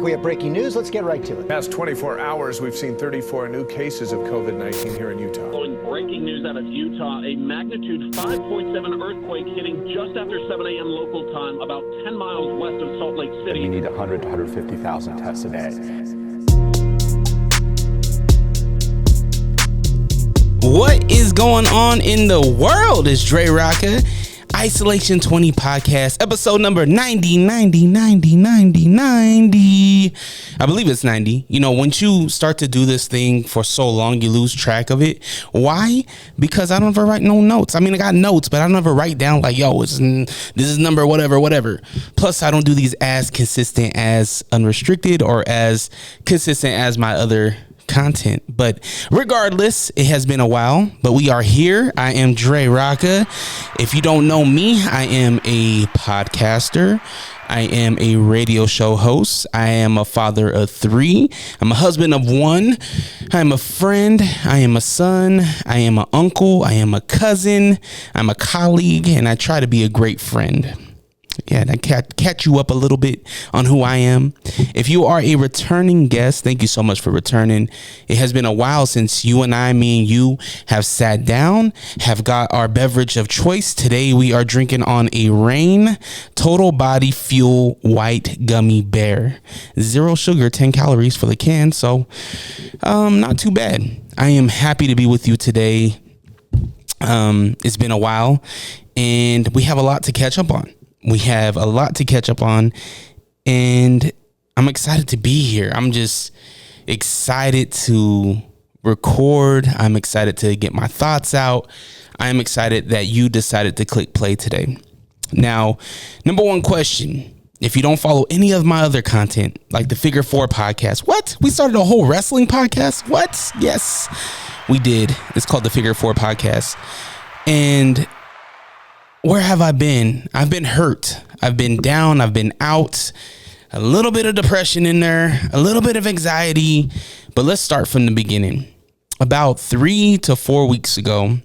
We have breaking news. Let's get right to it. Past 24 hours, we've seen 34 new cases of COVID-19 here in Utah. Following breaking news out of Utah, a magnitude 5.7 earthquake hitting just after 7 a.m. local time, about 10 miles west of Salt Lake City. We need 100 to 150,000 tests a day. What is going on in the world? It's Dre Rawka, Isolation20 Podcast, episode number 90. I believe it's 90. You know, once you start to do this thing for so long, you lose track of it. Why? Because I don't ever write no notes. I mean, I got notes, but I don't ever write down like, yo, this is number whatever. Plus, I don't do these as consistent as Unrestricted or as consistent as my other content. But regardless, it has been a while, but we are here. I am Dre Rawka. If you don't know me, I am a podcaster. I am a radio show host. I am a father of 3. I'm a husband of 1. I am a friend. I am a son. I am an uncle. I am a cousin. I'm a colleague, and I try to be a great friend. Yeah, I catch you up a little bit on who I am. If you are a returning guest, thank you so much for returning. It has been a while since me and you have sat down, have got our beverage of choice. Today we are drinking on a Reign Total Body Fuel White Gummy Bear. 0 sugar, 10 calories for the can, so not too bad. I am happy to be with you today. It's been a while, and we have a lot to catch up on. And I'm excited to be here. I'm just excited to record. I'm excited to get my thoughts out. I'm excited that you decided to click play today. Now, number one question, if you don't follow any of my other content, like the Figure 4 podcast, what? We started a whole wrestling podcast? What? Yes, we did. It's called the Figure 4 podcast. And where have I been? I've been hurt. I've been down. I've been out. A little bit of depression in there, a little bit of anxiety. But let's start from the beginning. About 3 to 4 weeks ago,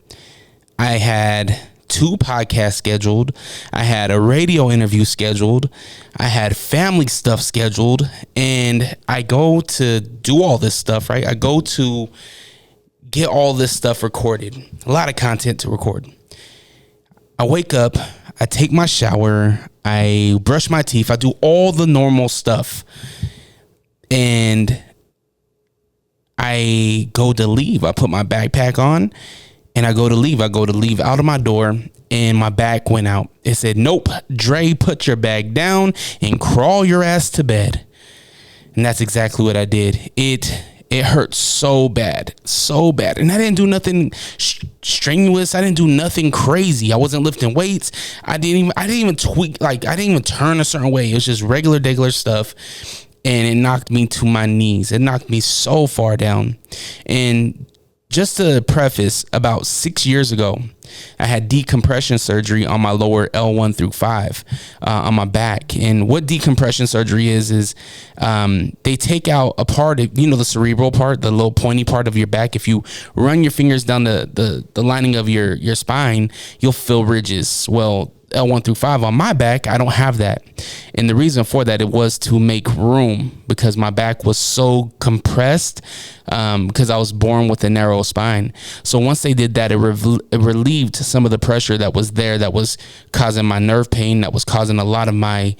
I had 2 podcasts scheduled. I had a radio interview scheduled. I had family stuff scheduled. And I go to do all this stuff, right? I go to get all this stuff recorded. A lot of content to record. I wake up, I take my shower, I brush my teeth, I do all the normal stuff, and I go to leave. I put my backpack on, and I go to leave. I go to leave out of my door, and my bag went out. It said, nope, Dre, put your bag down and crawl your ass to bed. And that's exactly what I did. It hurt so bad. And I didn't do nothing strenuous. I didn't do nothing crazy. I wasn't lifting weights. I didn't even tweak. Like, I didn't even turn a certain way. It was just regular stuff. And it knocked me to my knees. It knocked me so far down. And just to preface, about 6 years ago, I had decompression surgery on my lower L1 through 5 on my back. And what decompression surgery is they take out a part of, the cerebral part, the little pointy part of your back. If you run your fingers down the lining of your spine, you'll feel ridges. Well, L1 through 5 on my back, I don't have that. And the reason for that, it was to make room because my back was so compressed because I was born with a narrow spine. So once they did that, it relieved some of the pressure that was there, that was causing my nerve pain, that was causing a lot of my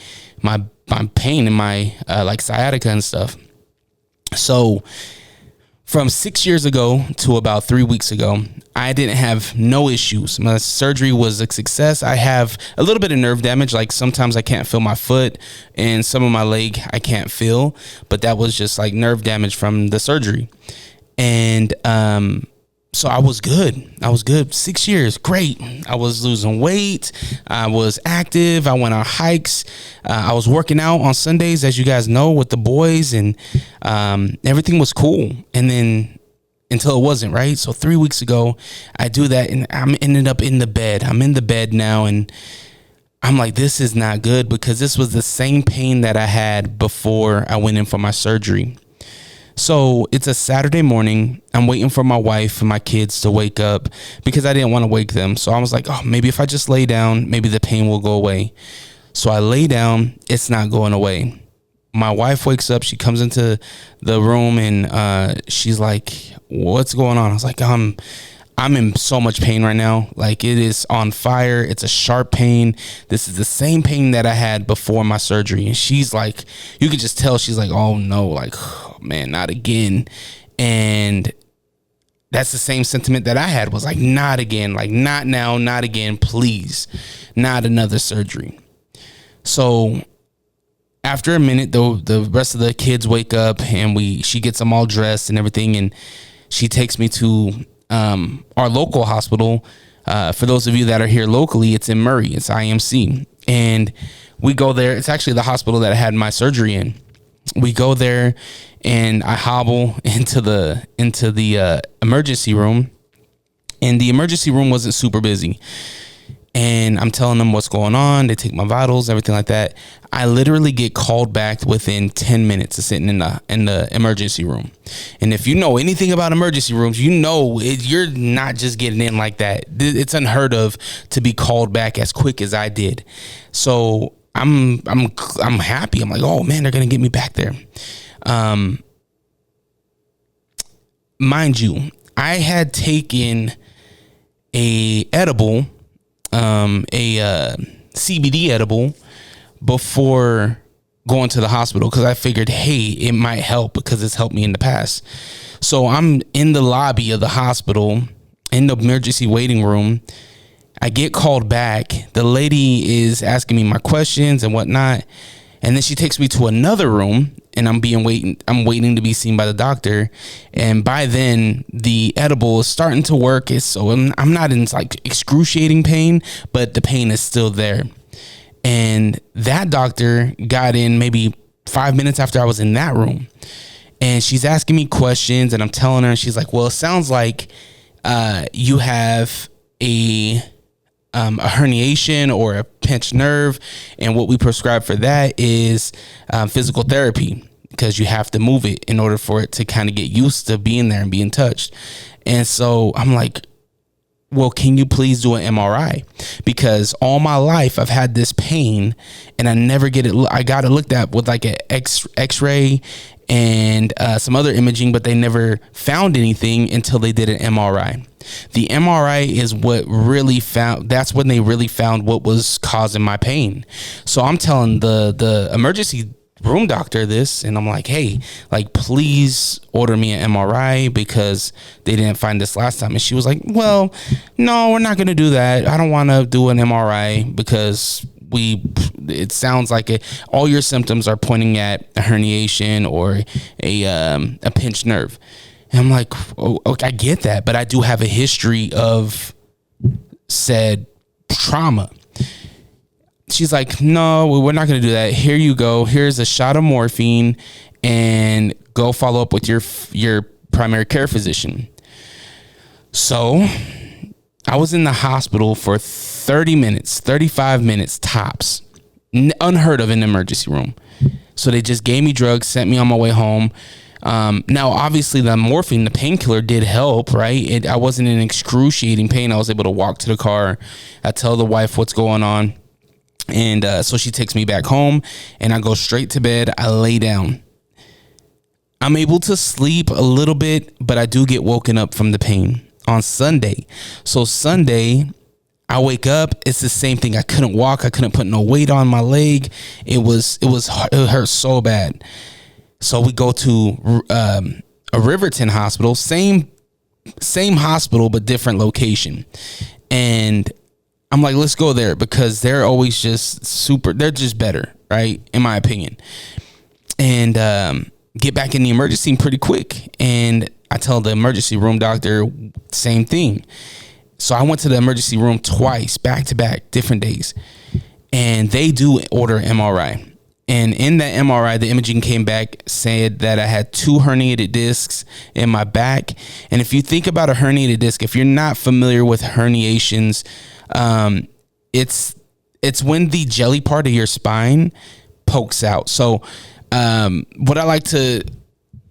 pain in my like sciatica and stuff. So from 6 years ago to about 3 weeks ago, I didn't have no issues. My surgery was a success. I have a little bit of nerve damage. Like sometimes I can't feel my foot and some of my leg I can't feel, but that was just like nerve damage from the surgery. And so I was good. 6 years, great. I was losing weight. I was active. I went on hikes. I was working out on Sundays, as you guys know, with the boys, and everything was cool. And then until it wasn't, right? So 3 weeks ago, I do that, and I'm ended up in the bed. I'm in the bed now, and I'm like, this is not good, because this was the same pain that I had before I went in for my surgery. So it's a Saturday morning. I'm waiting for my wife and my kids to wake up because I didn't want to wake them. So I was like, oh, maybe if I just lay down, maybe the pain will go away. So I lay down. It's not going away. my wife wakes up. She comes into the room and she's like, "What's going on?" I was like, I'm in so much pain right now. Like, it is on fire. It's a sharp pain. This is the same pain that I had before my surgery. And she's like, you could just tell she's like, oh no, like, oh, man, not again. And that's the same sentiment that I had, was like, not again, like, not now, not again, please, not another surgery. So after a minute, though, the rest of the kids wake up and she gets them all dressed and everything, and she takes me to our local hospital. For those of you that are here locally, it's in Murray. It's IMC, and we go there. It's actually the hospital that I had my surgery in. We go there, and I hobble into the emergency room, and the emergency room wasn't super busy. And I'm telling them what's going on. They take my vitals, everything like that. I literally get called back within 10 minutes of sitting in the emergency room. And if you know anything about emergency rooms, you know you're not just getting in like that. It's unheard of to be called back as quick as I did. So I'm happy. I'm like, oh man, they're gonna get me back there. Mind you, I had taken a edible. A CBD edible before going to the hospital, because I figured, hey, it might help because it's helped me in the past. So I'm in the lobby of the hospital in the emergency waiting room. I get called back. The lady is asking me my questions and whatnot, and then she takes me to another room, and I'm waiting to be seen by the doctor. And by then, the edible is starting to work. So I'm not in like excruciating pain, but the pain is still there. And that doctor got in maybe 5 minutes after I was in that room, and she's asking me questions, and I'm telling her, and she's like, well, it sounds like you have a herniation or a pinched nerve, and what we prescribe for that is physical therapy, because you have to move it in order for it to kind of get used to being there and being touched. And so I'm like, well, can you please do an MRI? Because all my life I've had this pain and I never get it. I got it looked at with like an X-ray and some other imaging, but they never found anything until they did an MRI. The MRI is what really that's when they really found what was causing my pain. So I'm telling the emergency room doctor this, and I'm like, hey, like, please order me an MRI because they didn't find this last time. And she was like, well, no, we're not going to do that. I don't want to do an MRI because it sounds like all your symptoms are pointing at a herniation or a pinched nerve. And I'm like, oh, okay, I get that, but I do have a history of said trauma. She's like, no, we're not going to do that. Here you go. Here's a shot of morphine, and go follow up with your primary care physician. So I was in the hospital for 30 minutes, 35 minutes tops. Unheard of in the emergency room. So they just gave me drugs, sent me on my way home. Now, obviously, the morphine, the painkiller, did help, right? I wasn't in excruciating pain. I was able to walk to the car. I tell the wife what's going on. And so she takes me back home, and I go straight to bed. I lay down. I'm able to sleep a little bit, but I do get woken up from the pain on Sunday. So Sunday, I wake up. It's the same thing. I couldn't walk. I couldn't put no weight on my leg. It hurt so bad. So we go to a Riverton hospital, same hospital, but different location. And I'm like, let's go there because they're always just they're just better, right? In my opinion. And get back in the emergency pretty quick. And I tell the emergency room doctor, same thing. So I went to the emergency room twice, back to back, different days. And they do order MRI. And in that MRI, the imaging came back, said that I had 2 herniated discs in my back. And if you think about a herniated disc, if you're not familiar with herniations, it's when the jelly part of your spine pokes out. So what I like to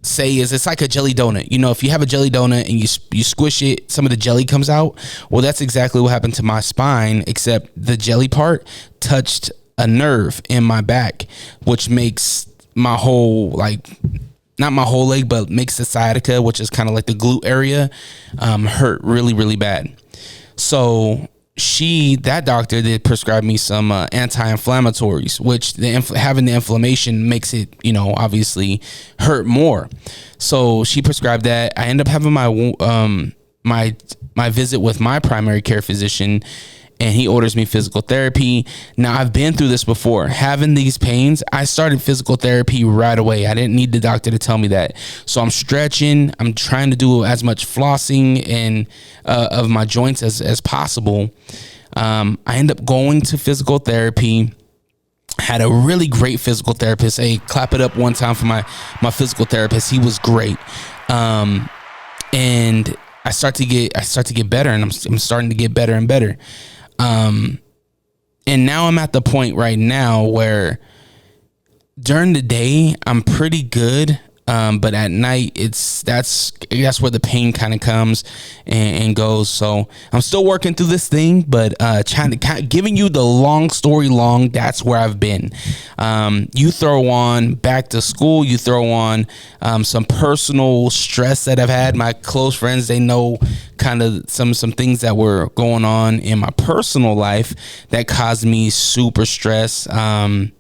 say is it's like a jelly donut. You know, if you have a jelly donut and you squish it, some of the jelly comes out. Well, that's exactly what happened to my spine, except the jelly part touched a nerve in my back, which makes my whole, like, not my whole leg, but makes the sciatica, which is kind of like the glute area, hurt really, really bad. So that doctor did prescribe me some anti-inflammatories, which having the inflammation makes it, obviously hurt more. So she prescribed that. I end up having my visit with my primary care physician, and he orders me physical therapy. Now, I've been through this before. Having these pains, I started physical therapy right away. I didn't need the doctor to tell me that. So I'm stretching. I'm trying to do as much flossing and of my joints as possible. I end up going to physical therapy. Had a really great physical therapist. Hey, clap it up one time for my physical therapist. He was great. And I start to get better, and I'm starting to get better and better. And now I'm at the point right now where during the day I'm pretty good. But at night that's where the pain kind of comes and goes. So I'm still working through this thing, but giving you the long story long, that's where I've been. You throw on back to school, you throw on some personal stress that I've had. My close friends, they know kind of some things that were going on in my personal life that caused me super stress. And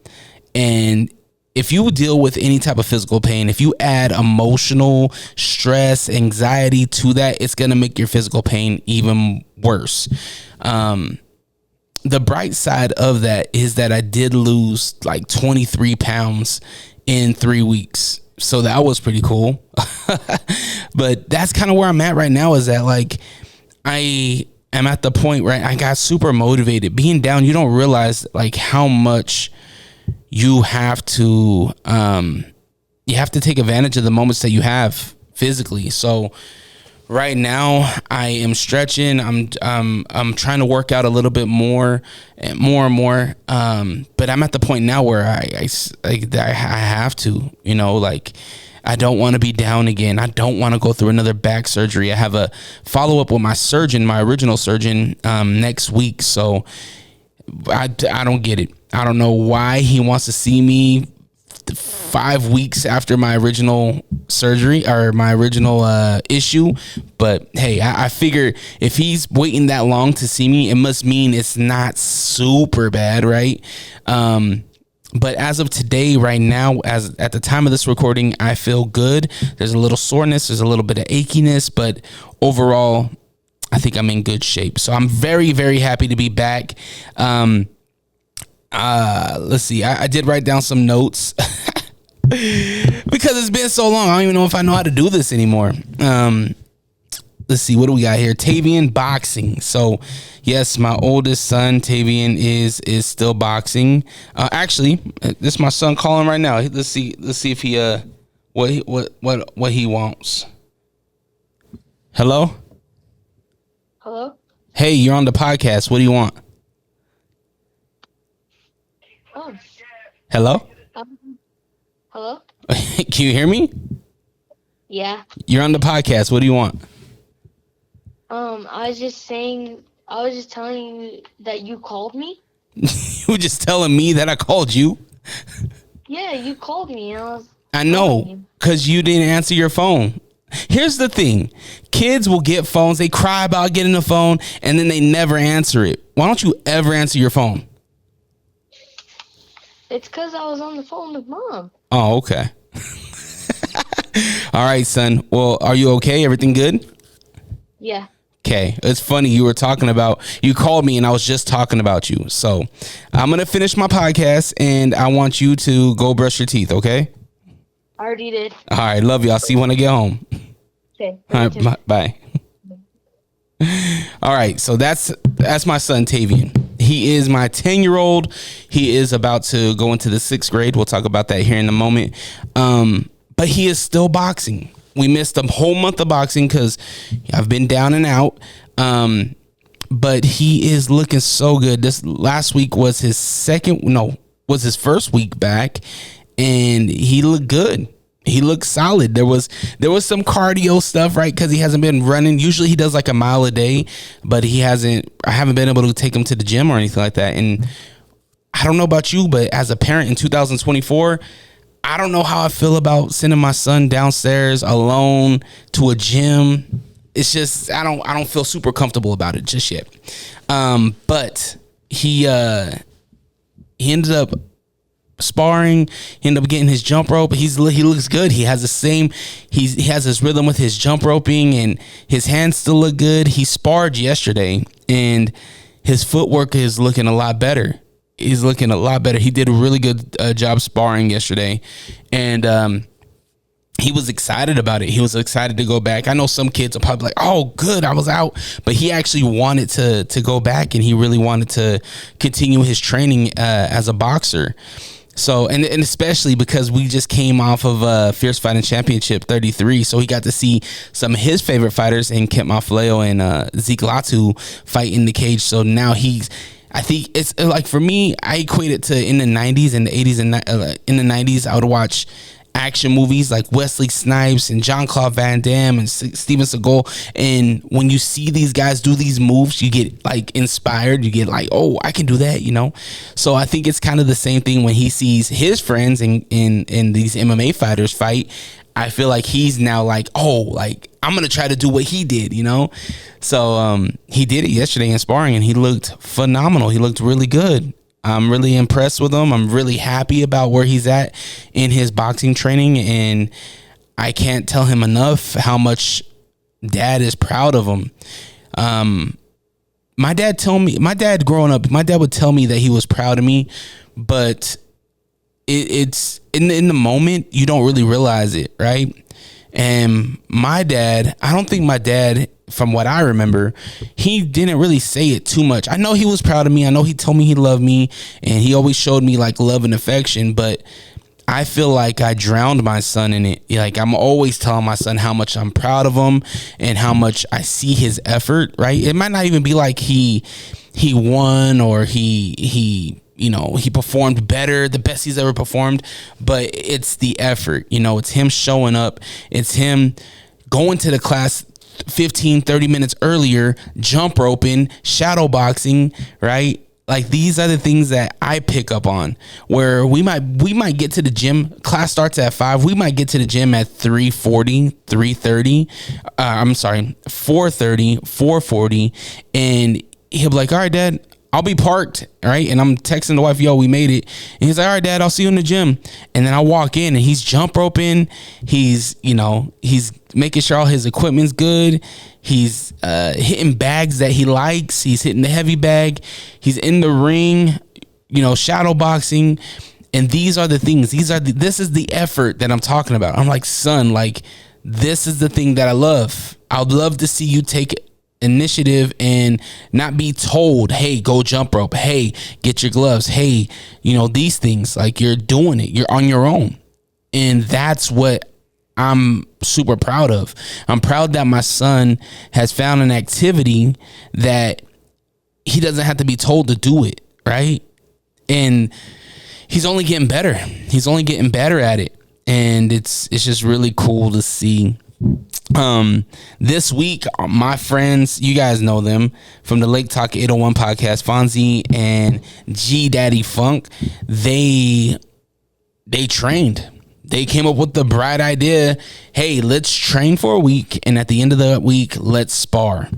if you deal with any type of physical pain, if you add emotional stress, anxiety to that, it's going to make your physical pain even worse. The bright side of that is that I did lose like 23 pounds in 3 weeks. So that was pretty cool. But that's kind of where I'm at right now, is that like I am at the point where I got super motivated. Being down, you don't realize like how much you have to take advantage of the moments that you have physically. So right now I am stretching. I'm trying to work out a little bit more and more. But I'm at the point now where I have to, like, I don't want to be down again. I don't want to go through another back surgery. I have a follow up with my original surgeon, next week. So I don't get it. I don't know why he wants to see me 5 weeks after my original surgery or my original issue. But hey, I figure if he's waiting that long to see me, it must mean it's not super bad, right? But as of today, right now, as at the time of this recording, I feel good. There's a little soreness, there's a little bit of achiness, but overall, I think I'm in good shape. So I'm very, very happy to be back. Let's see. I did write down some notes because it's been so long. I don't even know if I know how to do this anymore. Let's see. What do we got here? Tavian boxing. So yes, my oldest son, Tavian, is still boxing. Actually, this is my son calling right now. Let's see if he, what he wants. Hello? Hello? Hey, you're on the podcast. What do you want? Oh. Hello? Hello? Can you hear me? Yeah. You're on the podcast. What do you want? I was just telling you that you called me. You were just telling me that I called you? Yeah, you called me. And I know, because you didn't answer your phone. Here's the thing. Kids will get phones. They cry about getting a phone, and then they never answer it. Why don't you ever answer your phone? It's because I was on the phone with Mom. Oh, okay. All right, son. Well, are you okay? Everything good? Yeah. Okay. It's funny. You called me and I was just talking about you. So I'm going to finish my podcast and I want you to go brush your teeth. Okay. I already did. All right. Love you. I'll see you when I get home. Okay. All right. Bye. All right. So that's my son, Tavian. He is my 10-year-old. He is about to go into the 6th grade. We'll talk about that here in a moment. But he is still boxing. We missed a whole month of boxing because I've been down and out. But he is looking so good. This last week was his first week back, and he looked good. He looked solid. There was some cardio stuff, right? Because he hasn't been running. Usually he does like a mile a day, but I haven't been able to take him to the gym or anything like that. And I don't know about you, but as a parent in 2024, I don't know how I feel about sending my son downstairs alone to a gym. It's just I don't feel super comfortable about it just yet. But he ended up sparring. He ended up getting his jump rope. He looks good. He has he has his rhythm with his jump roping, and his hands still look good. He sparred yesterday, and his footwork is looking a lot better. He's looking a lot better. He did a really good job sparring yesterday, and he was excited about it. He was excited to go back. I know some kids are probably like, oh, good, I was out. But he actually wanted to go back, and he really wanted to continue his training as a boxer. So, and especially because we just came off of Fierce Fighting Championship 33. So he got to see some of his favorite fighters in Kent Mafaleo and Zeke Latu fight in the cage. So now I think it's like, for me, I equate it to in the 90s and the 80s, and in the 90s, I would watch action movies like Wesley Snipes and Jean-Claude Van Damme and Steven Seagal. And when you see these guys do these moves, you get like inspired. You get like, oh, I can do that, you know? So I think it's kind of the same thing when he sees his friends in these MMA fighters fight. I feel like he's now like, oh, like I'm going to try to do what he did, you know? So he did it yesterday in sparring, and he looked phenomenal. He looked really good. I'm really impressed with him. I'm really happy about where he's at in his boxing training, and I can't tell him enough how much Dad is proud of him. My dad growing up, my dad would tell me that he was proud of me, but it's in the moment you don't really realize it, right? And my dad, I don't think my dad, from what I remember, he didn't really say it too much. I know he was proud of me. I know he told me he loved me, and he always showed me like love and affection, but I feel like I drowned my son in it. Like, I'm always telling my son how much I'm proud of him and how much I see his effort, right? It might not even be like he won or he performed better, the best he's ever performed, but it's the effort. You know, it's him showing up. It's him going to the class 15, 30 minutes earlier, jump roping, shadow boxing, right? Like, these are the things that I pick up on, where we might get to the gym. Class starts at 5. We might get to the gym at 3:40, 3:30. 4:30, 4:40, and he'll be like, "All right, Dad, I'll be parked," right? And I'm texting the wife, "Yo, we made it." And he's like, "All right, Dad, I'll see you in the gym." And then I walk in, and he's jump roping. He's making sure all his equipment's good. He's hitting bags that he likes. He's hitting the heavy bag. He's in the ring, shadow boxing. And these are the things. This is the effort that I'm talking about. I'm like, son, like, this is the thing that I love. I'd love to see you take initiative and not be told, hey, go jump rope, hey, get your gloves, hey, these things. Like, you're doing it, you're on your own. And that's what I'm super proud of. I'm proud that my son has found an activity that he doesn't have to be told to do it, right? And he's only getting better. He's only getting better at it. And it's just really cool to see. This week, my friends, you guys know them from the Lake Talk 801 podcast, Fonzie and G Daddy Funk, they trained. They came up with the bright idea, hey, let's train for a week, and at the end of the week, let's spar.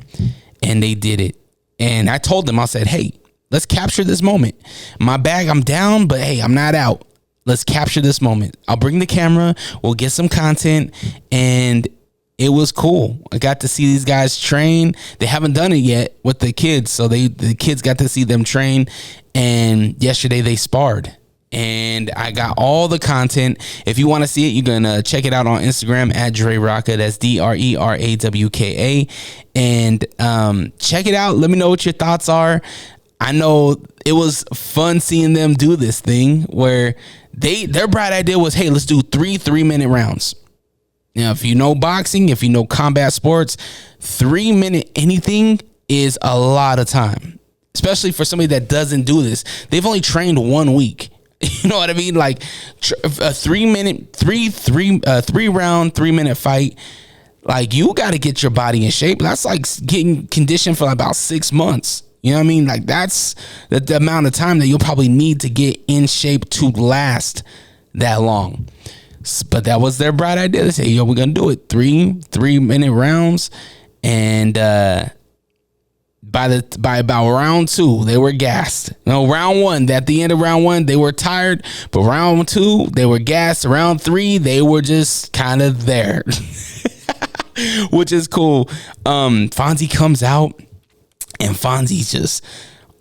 And they did it. And I told them, I said, hey, let's capture this moment. My bag, I'm down, but hey, I'm not out. Let's capture this moment. I'll bring the camera, we'll get some content, and it was cool. I got to see these guys train. They haven't done it yet with the kids, so the kids got to see them train, and yesterday they sparred. And I got all the content. If you want to see it, you can check it out on Instagram at DreRawka. That's DreRawka. And check it out. Let me know what your thoughts are. I know it was fun seeing them do this thing where their bright idea was, hey, let's do 3-minute rounds. Now, if you know boxing, if you know combat sports, 3-minute anything is a lot of time, especially for somebody that doesn't do this. They've only trained 1 week. You know what I mean? Like a 3-minute, 3-round, 3-minute fight. Like, you got to get your body in shape. That's like getting conditioned for about 6 months. You know what I mean? Like, that's the amount of time that you'll probably need to get in shape to last that long. But that was their bright idea. They say, yo, we're gonna do it 3-minute rounds, and by about round 2 they were gassed. No, round 1, at the end of round 1 they were tired, but round 2 they were gassed. Round 3 they were just kind of there. Which is cool. Fonzie comes out, and Fonzie's just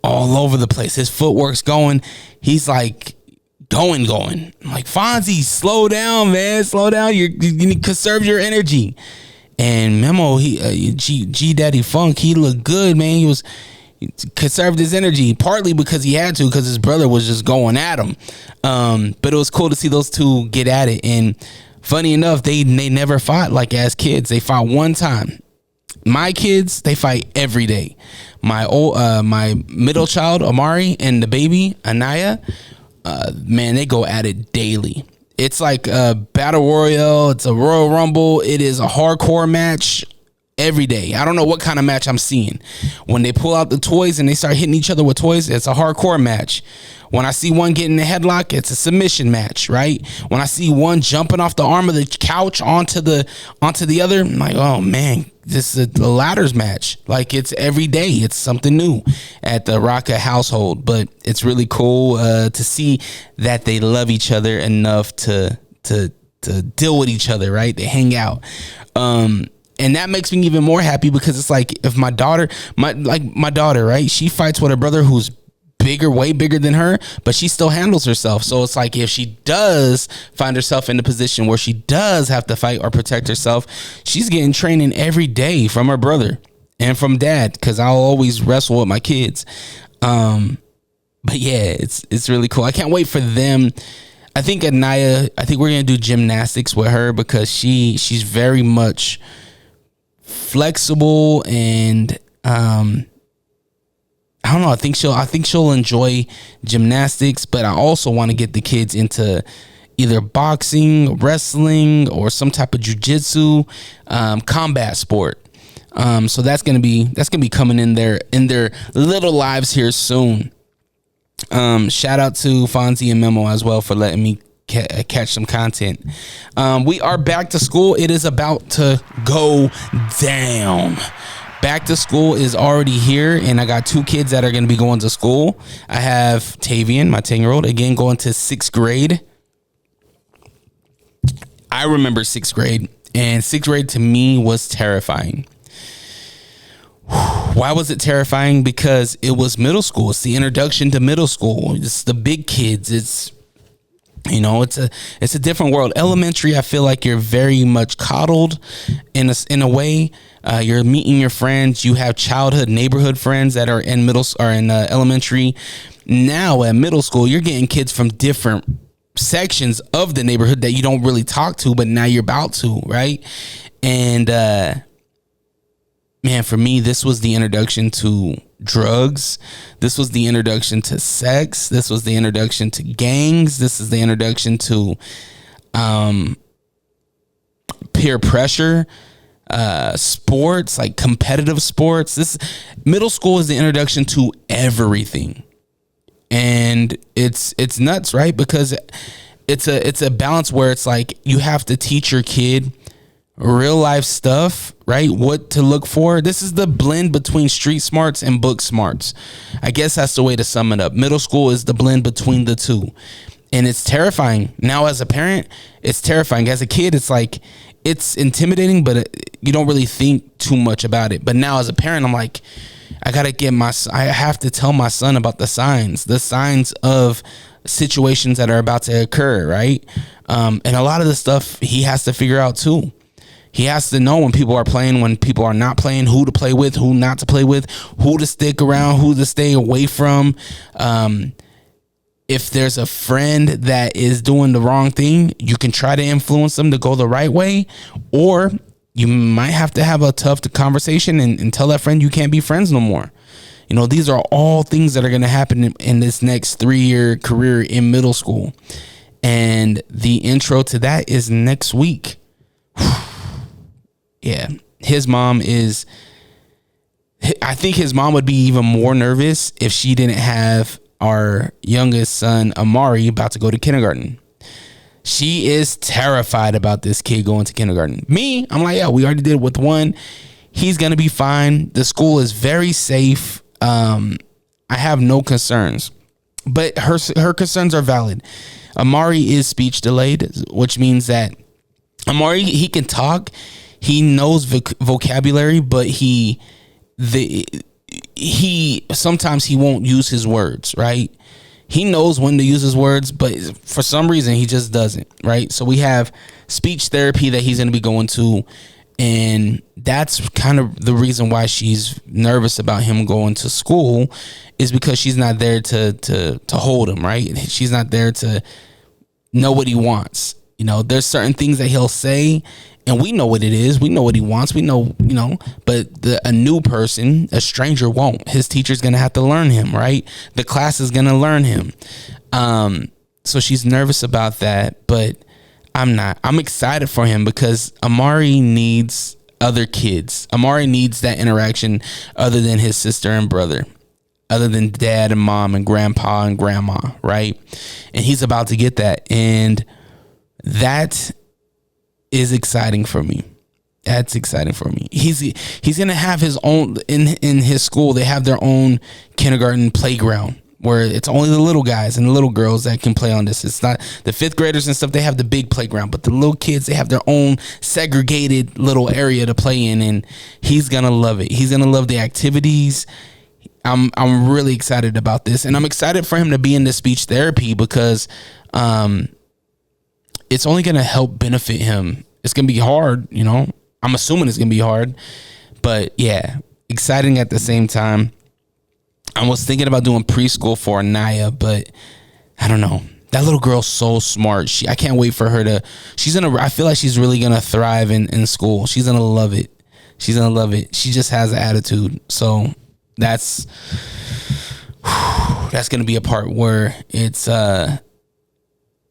all over the place. His footwork's going. He's like going. I'm like, Fonzie, slow down, man. Slow down. You need to conserve your energy. And Memo, G Daddy Funk, he looked good, man. He conserved his energy, partly because he had to, because his brother was just going at him. But it was cool to see those two get at it. And funny enough, they never fought like as kids. They fought one time. My kids, they fight every day. My middle child, Amari, and the baby, Anaya, man, they go at it daily. It's like a battle royale. It's a Royal Rumble. It is a hardcore match every day. I don't know what kind of match I'm seeing. When they pull out the toys and they start hitting each other with toys, it's a hardcore match. When I see one getting a headlock, it's a submission match, right? When I see one jumping off the arm of the couch onto the other, I'm like, oh man, this is a ladders match. Like, it's every day. It's something new at the Rawka household. But it's really cool to see that they love each other enough to deal with each other, right? They hang out. And that makes me even more happy, because it's like, if my daughter, right? She fights with her brother who's bigger, way bigger than her, but she still handles herself. So it's like, if she does find herself in the position where she does have to fight or protect herself, she's getting training every day from her brother and from dad, because I'll always wrestle with my kids. But yeah, it's really cool. I can't wait for them. I think Anaya, we're gonna do gymnastics with her, because she's very much flexible, and I don't know. I think she'll enjoy gymnastics, but I also want to get the kids into either boxing, wrestling, or some type of jiu-jitsu, combat sport. So that's gonna be coming in their little lives here soon. Shout out to Fonzie and Memo as well for letting me catch some content. We are back to school. It is about to go down. Back to school is already here, and I got 2 kids that are going to be going to school. I have Tavian, my 10-year-old, again going to 6th grade. I remember 6th grade, and 6th grade to me was terrifying. Why was it terrifying? Because it was middle school. It's the introduction to middle school. It's the big kids. It's a different world. Elementary, I feel like you're very much coddled in a way. You're meeting your friends. You have childhood neighborhood friends that are in elementary. Now at middle school, you're getting kids from different sections of the neighborhood that you don't really talk to, but now you're about to, right? And man, for me, this was the introduction to drugs. This was the introduction to sex. This was the introduction to gangs. This is the introduction to peer pressure, sports, like competitive sports. This middle school is the introduction to everything. And it's nuts, right? Because it's a balance where it's like you have to teach your kid real life stuff, right? What to look for. This is the blend between street smarts and book smarts. I guess that's the way to sum it up. Middle school is the blend between the two. And it's terrifying. Now as a parent, it's terrifying. As a kid, it's like, it's intimidating, but you don't really think too much about it. But now as a parent, I'm like, I have to tell my son about the signs of situations that are about to occur, right? And a lot of the stuff he has to figure out too. He has to know when people are playing, when people are not playing, who to play with, who not to play with, who to stick around, who to stay away from. If there's a friend that is doing the wrong thing, you can try to influence them to go the right way, or you might have to have a tough conversation and tell that friend you can't be friends no more. You know, these are all things that are going to happen in this next 3-year career in middle school. And the intro to that is next week. Yeah, I think his mom would be even more nervous if she didn't have our youngest son, Amari, about to go to kindergarten. She is terrified about this kid going to kindergarten. Me, I'm like, yeah, we already did it with one. He's going to be fine. The school is very safe. I have no concerns. But her concerns are valid. Amari is speech delayed, which means that Amari, he can talk. He knows vocabulary, but he sometimes he won't use his words, right? He knows when to use his words, but for some reason he just doesn't, right? So we have speech therapy that he's going to be going to, and that's kind of the reason why she's nervous about him going to school, is because she's not there to hold him, right? She's not there to know what he wants. You know, there's certain things that he'll say, and we know what it is. We know what he wants. We know, but a new person, a stranger won't. His teacher's going to have to learn him, right? The class is going to learn him. So she's nervous about that, but I'm not. I'm excited for him because Amari needs other kids. Amari needs that interaction other than his sister and brother, other than dad and mom and grandpa and grandma, right? And he's about to get that. And that is exciting for me. That's exciting for me. He's gonna have his own in his school. They have their own kindergarten playground where it's only the little guys and the little girls that can play on this. It's not the fifth graders and stuff. They have the big playground, but the little kids, they have their own segregated little area to play in, and he's gonna love it. He's gonna love the activities. I'm really excited about this, and I'm excited for him to be in this speech therapy because it's only going to help benefit him. It's going to be hard, I'm assuming it's going to be hard, but yeah, exciting at the same time. I was thinking about doing preschool for Anaya, but I don't know. That little girl's so smart. I can't wait for her to, I feel like she's really going to thrive in school. She's going to love it. She's going to love it. She just has an attitude. So that's going to be a part where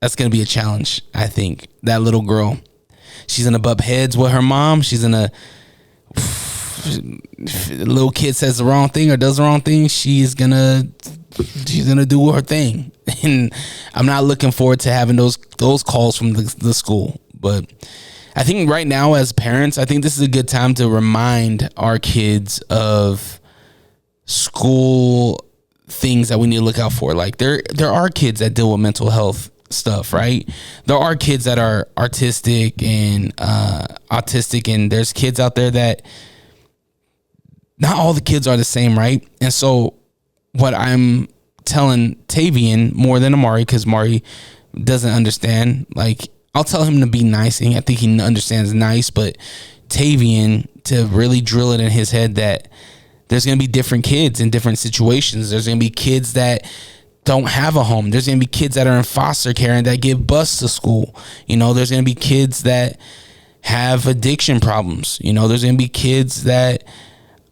that's going to be a challenge, I think. That little girl, she's going to butt heads with her mom. She's going to, if the little kid says the wrong thing or does the wrong thing, she's going to do her thing. And I'm not looking forward to having those calls from the school. But I think right now as parents, I think this is a good time to remind our kids of school things that we need to look out for. Like there are kids that deal with mental health stuff, right? There are kids that are autistic, and there's kids out there that not all the kids are the same, right? And so what I'm telling Tavian more than Amari, because Amari doesn't understand, like I'll tell him to be nice, and I think he understands nice, but Tavian, to really drill it in his head that there's going to be different kids in different situations. There's going to be kids that don't have a home. There's going to be kids that are in foster care and that get bused to school. There's going to be kids that have addiction problems. There's going to be kids that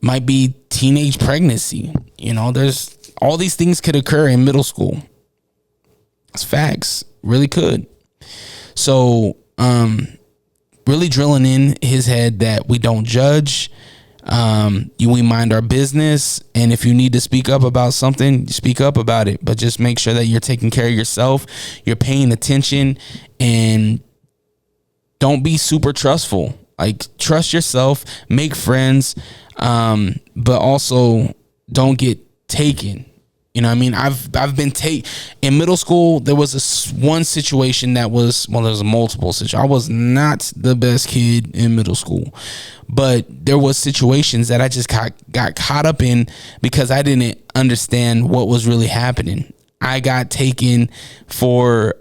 might be teenage pregnancy. There's all these things could occur in middle school. It's facts. Really could. So, really drilling in his head that we don't judge. We mind our business, and if you need to speak up about something, speak up about it, but just make sure that you're taking care of yourself, you're paying attention, and don't be super trustful. Like, trust yourself, make friends, but also don't get taken. I've been in middle school. There was one situation that was, there was multiple situations. I was not the best kid in middle school, but there was situations that I just got caught up in because I didn't understand what was really happening. I got taken for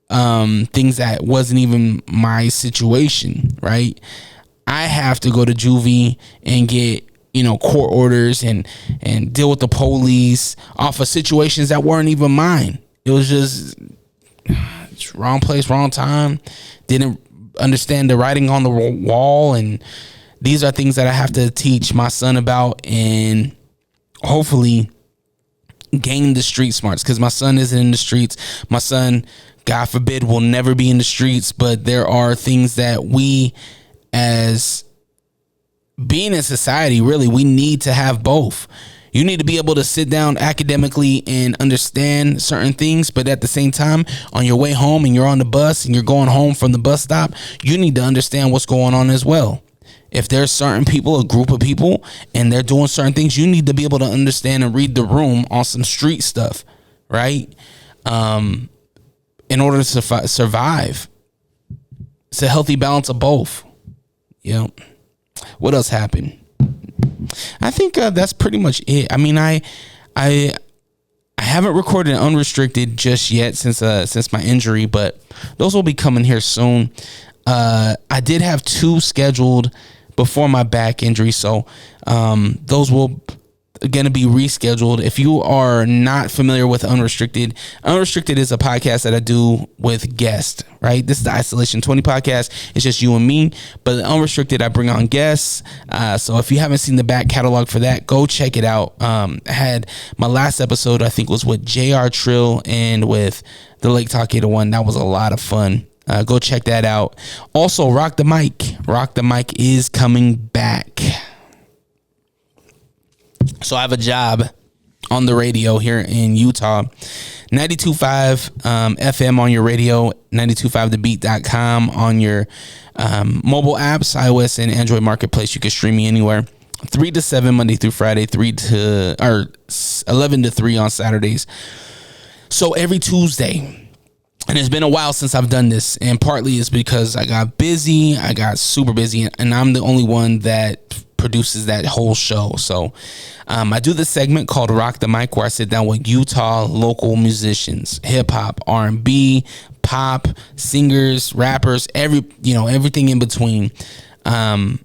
things that wasn't even my situation, right? I have to go to juvie and get court orders and deal with the police off of situations that weren't even mine. It was just wrong place, wrong time. Didn't understand the writing on the wall. And these are things that I have to teach my son about and hopefully gain the street smarts, because my son isn't in the streets. My son, God forbid, will never be in the streets. But there are things that we, as being in society, really, we need to have both. You need to be able to sit down academically and understand certain things, but at the same time, on your way home and you're on the bus and you're going home from the bus stop, you need to understand what's going on as well. If there's certain people, a group of people, and they're doing certain things, you need to be able to understand and read the room on some street stuff, right? In order to survive. It's a healthy balance of both. Yep. What else happened? I think that's pretty much it. I mean, I haven't recorded unrestricted just yet since my injury, but those will be coming here soon. I did have 2 scheduled before my back injury, so those will going to be rescheduled. If you are not familiar with Unrestricted is a podcast that I do with guests, right? This is the Isolation20 Podcast. It's just you and me, but Unrestricted, I bring on guests. So if you haven't seen the back catalog for that, go check it out. I had my last episode, I think, was with JR Trill and with the Lake Talkator one. That was a lot of fun. Go check that out. Also, Rock the Mic. Rock the Mic is coming back. So I have a job on the radio here in Utah. 92.5 FM on your radio, 925thebeat.com on your mobile apps, iOS and Android marketplace. You can stream me anywhere. 3 to 7 Monday through Friday, 11 to 3 on Saturdays. So every Tuesday. And it's been a while since I've done this, and partly it's because I got super busy, and I'm the only one that produces that whole show. So I do this segment called Rock the Mic, where I sit down with Utah local musicians, hip hop, R&B, pop, singers, rappers, everything in between. I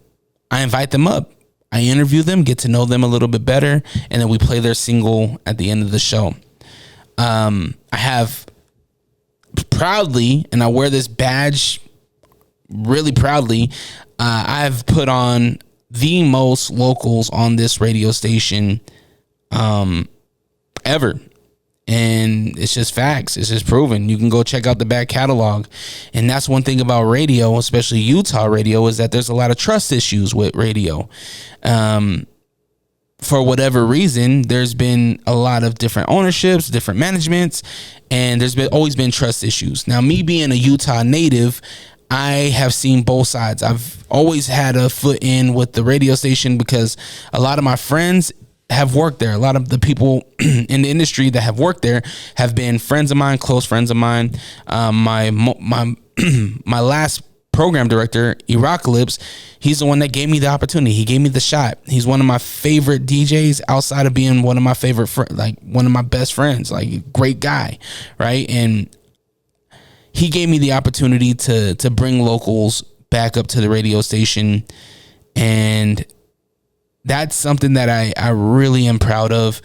invite them up. I interview them, get to know them a little bit better, and then we play their single at the end of the show. I have proudly, and I wear this badge really proudly, I've put on the most locals on this radio station ever. And it's just facts. It's just proven. You can go check out the back catalog. And that's one thing about radio, especially Utah radio, is that there's a lot of trust issues with radio. For whatever reason, there's been a lot of different ownerships, different managements, and there's always been trust issues. Now, me being a Utah native, I have seen both sides. I've always had a foot in with the radio station because a lot of my friends have worked there. A lot of the people in the industry that have worked there have been friends of mine, close friends of mine. My last program director, Apocalypse, he's the one that gave me the opportunity. He gave me the shot. He's one of my favorite DJs outside of being one of my favorite one of my best friends, like great guy, right? And he gave me the opportunity to bring locals back up to the radio station, and that's something that I really am proud of,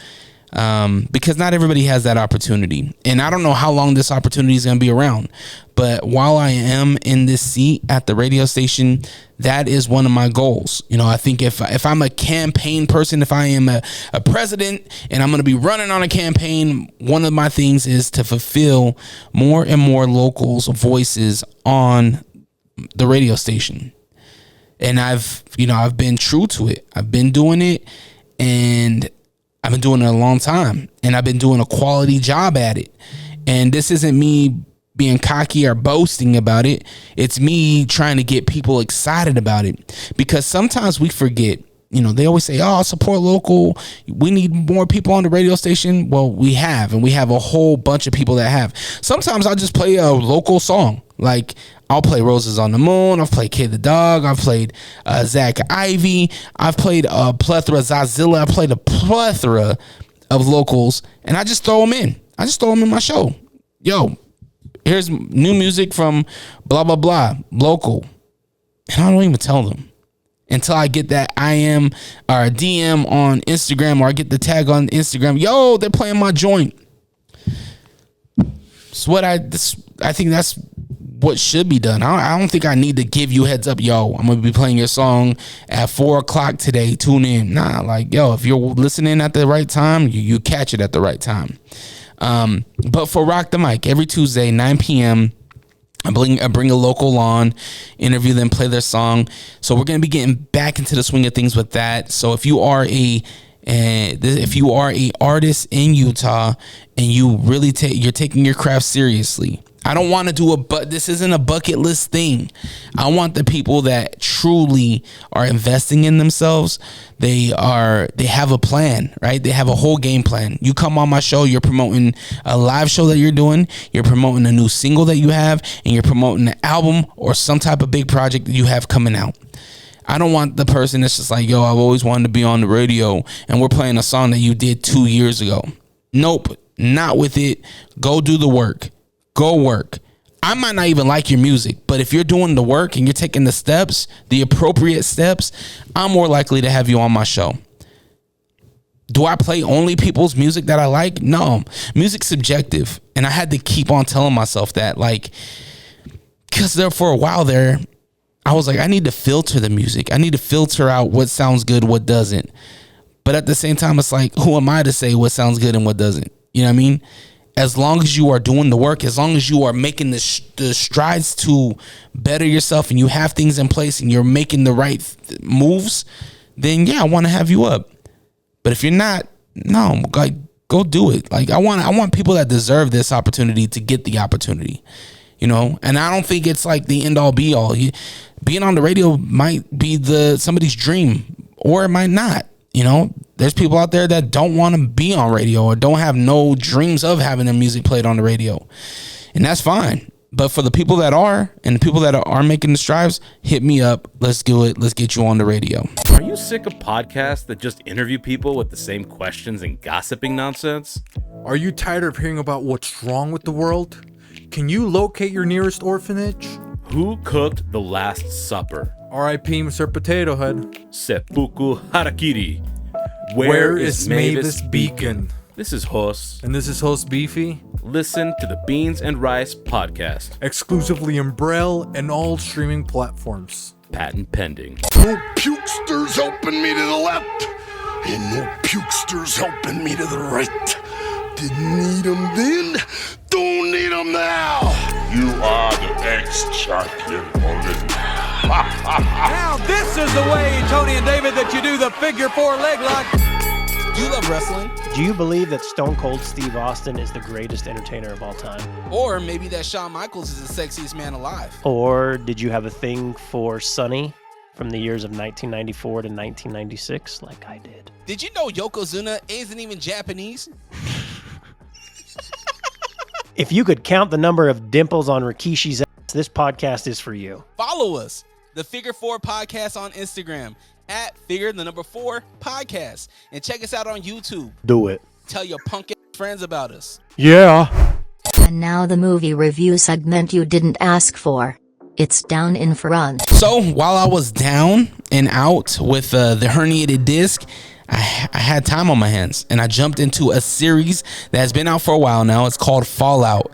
because not everybody has that opportunity. And I don't know how long this opportunity is going to be around, but while I am in this seat at the radio station, that is one of my goals. I think if I'm a campaign person, if I am a president and I'm going to be running on a campaign, one of my things is to fulfill more and more locals' voices on the radio station. And I've been true to it. I've been doing it, and I've been doing it a long time, and I've been doing a quality job at it. And this isn't me being cocky or boasting about it. It's me trying to get people excited about it, because sometimes we forget. They always say, "Oh, support local. We need more people on the radio station." Well, we have a whole bunch of people that have. Sometimes I'll just play a local song. Like, I'll play Roses on the Moon. I've played Kid the Dog. I've played Zach Ivy. I've played a plethora, Zazilla. I played a plethora of locals, and I just throw them in. I just throw them in my show. Yo, here's new music from blah, blah, blah, local. And I don't even tell them until I get that IM or DM on Instagram, or I get the tag on Instagram. Yo, they're playing my joint. So I think that's what should be done. I don't think I need to give you heads up. Yo, I'm gonna be playing your song at 4:00 today. Tune in. Nah, like, yo, if you're listening at the right time, you catch it at the right time. But for Rock the Mic, every Tuesday, 9 p.m., I bring a local on, interview them, play their song. So we're going to be getting back into the swing of things with that. So if you are a And if you are a artist in Utah and you really you're taking your craft seriously, I don't want to do this isn't a bucket list thing. I want the people that truly are investing in themselves. They have a plan, right? They have a whole game plan. You come on my show, you're promoting a live show that you're doing, you're promoting a new single that you have, and you're promoting an album or some type of big project that you have coming out. I don't want the person that's just like, yo, I've always wanted to be on the radio and we're playing a song that you did 2 years ago. Nope, not with it. Go do the work. Go work. I might not even like your music, but if you're doing the work and you're taking the steps, the appropriate steps, I'm more likely to have you on my show. Do I play only people's music that I like? No. Music's subjective. And I had to keep on telling myself that, like, because there for a while there, I was like, I need to filter the music. I need to filter out what sounds good, what doesn't. But at the same time, it's like, who am I to say what sounds good and what doesn't? You know what I mean? As long as you are doing the work, as long as you are making the strides to better yourself and you have things in place and you're making the right moves, then yeah, I want to have you up. But if you're not, no, like, go do it. Like, I want people that deserve this opportunity to get the opportunity, you know? And I don't think it's like the end all be all. Being on the radio might be somebody's dream, or it might not. You know, there's people out there that don't want to be on radio or don't have no dreams of having their music played on the radio. And that's fine. But for the people that are, and the people that are making the strides, hit me up. Let's do it. Let's get you on the radio. Are you sick of podcasts that just interview people with the same questions and gossiping nonsense? Are you tired of hearing about what's wrong with the world? Can you locate your nearest orphanage? Who cooked the Last Supper? R.I.P. Mr. Potato Head. Seppuku Harakiri. Where is Mavis Beacon? This is Hos. And this is host Beefy. Listen to the Beans and Rice podcast. Exclusively in Braille and all streaming platforms. Patent pending. No pukesters helping me to the left, and no pukesters helping me to the right. Didn't need them then, don't need them now. You are the ex-champion Olympic. Now this is the way, Tony and David, that you do the figure four leg lock. Do you love wrestling? Do you believe that Stone Cold Steve Austin is the greatest entertainer of all time? Or maybe that Shawn Michaels is the sexiest man alive? Or did you have a thing for Sonny from the years of 1994 to 1996 like I did? Did you know Yokozuna isn't even Japanese? If you could count the number of dimples on Rikishi's ass, this podcast is for you. Follow us, the Figure 4 Podcast on Instagram, at Figure4 Podcast. And check us out on YouTube. Do it. Tell your punk ass friends about us. Yeah. And now the movie review segment you didn't ask for. It's down in front. So while I was down and out with the herniated disc, I had time on my hands and I jumped into a series that has been out for a while now. It's called Fallout.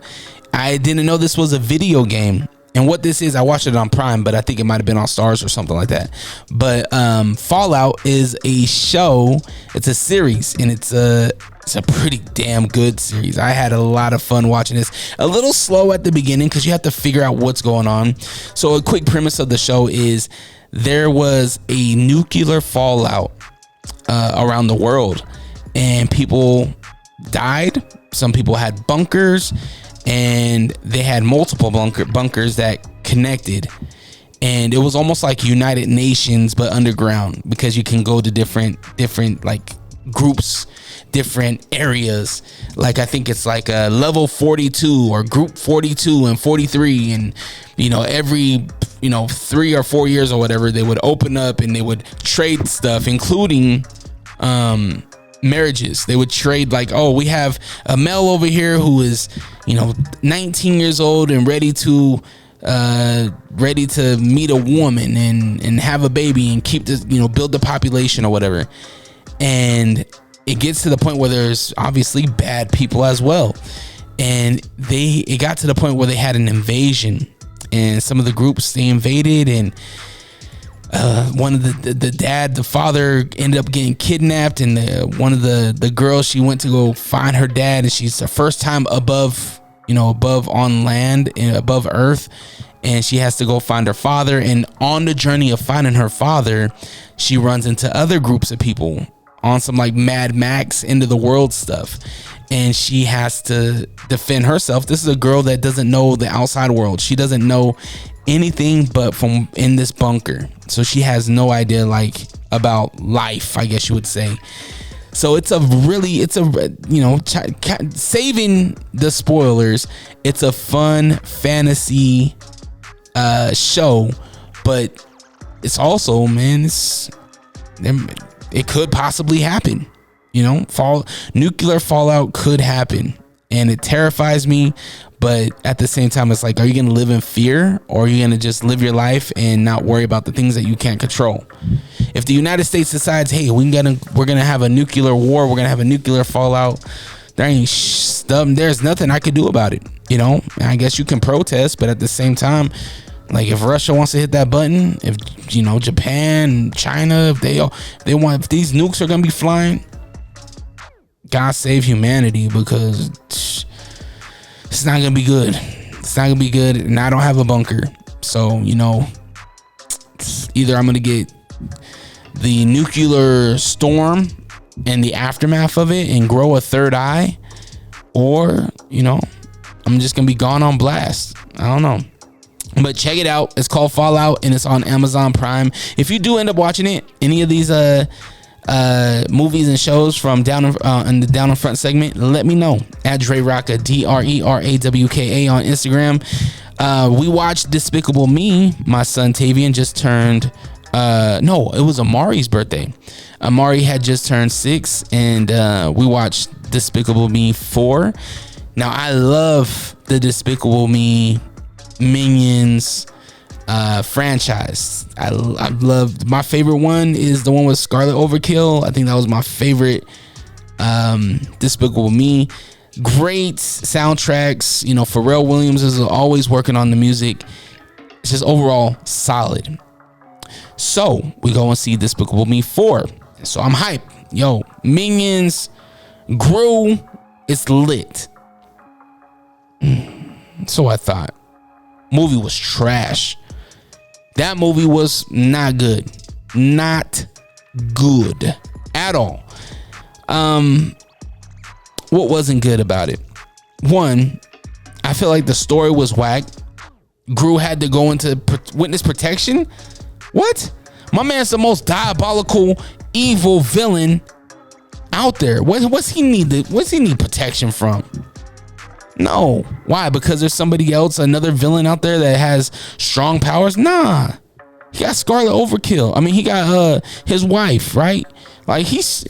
I didn't know this was a video game. And what this is, I watched it on Prime, but I think it might have been on Stars or something like that. But Fallout is a show. It's a series, and it's a pretty damn good series. I had a lot of fun watching this. A little slow at the beginning because you have to figure out what's going on. So a quick premise of the show is there was a nuclear fallout around the world, and people died. Some people had bunkers, and they had multiple bunkers that connected, and it was almost like United Nations but underground, because you can go to different like groups, different areas. Like I think it's like a level 42 or group 42 and 43, and every 3 or 4 years or whatever, they would open up and they would trade stuff, including marriages. They would trade, like, oh, we have a male over here who is 19 years old and ready to meet a woman and have a baby and keep this, build the population or whatever. And it gets to the point where there's obviously bad people as well, and it got to the point where they had an invasion, and some of the groups, they invaded, and one of the father ended up getting kidnapped, and one of the girls, she went to go find her dad, and she's the first time above on land and above earth, and she has to go find her father. And on the journey of finding her father, she runs into other groups of people on some like Mad Max into the world stuff, and she has to defend herself. This is a girl that doesn't know the outside world. She doesn't know anything but from in this bunker, so she has no idea like about life, I guess you would say. So it's a saving the spoilers, it's a fun fantasy show, but it's also, man, it could possibly happen. Nuclear fallout could happen, and it terrifies me. But at the same time, it's like, are you gonna live in fear, or are you gonna just live your life and not worry about the things that you can't control? If the United States decides, hey, we're gonna have a nuclear war, we're gonna have a nuclear fallout, there's nothing I could do about it. And I guess you can protest, but at the same time, like, if Russia wants to hit that button, if Japan, China, if these nukes are gonna be flying, God save humanity, because it's not gonna be good. It's not gonna be good, and I don't have a bunker, so either I'm gonna get the nuclear storm and the aftermath of it and grow a third eye, or I'm just gonna be gone on blast. I don't know. But check it out. It's called Fallout, and it's on Amazon Prime. If you do end up watching it, any of these movies and shows from down in the Down in Front segment, let me know at DreRawka, DreRawka on Instagram. We watched Despicable Me. My son Tavian just turned it was Amari's birthday. Amari had just turned 6, and we watched Despicable Me 4. Now, I love the Despicable Me Minions franchise. I love, my favorite one is the one with Scarlet Overkill. I think that was my favorite Despicable Me. Great soundtracks. Pharrell Williams is always working on the music. It's just overall solid. So we go and see Despicable Me 4. So I'm hyped. Yo, Minions, Gru, it's lit. So I thought. Movie was trash. That movie was not good. Not good at all. What wasn't good about it? One, I feel like the story was whack. Gru had to go into witness protection. What? My man's the most diabolical, evil villain out there. What's he need protection from? No. Why? Because there's somebody else, another villain out there that has strong powers? Nah. He got Scarlet Overkill. I mean, he got his wife, right? Like, he's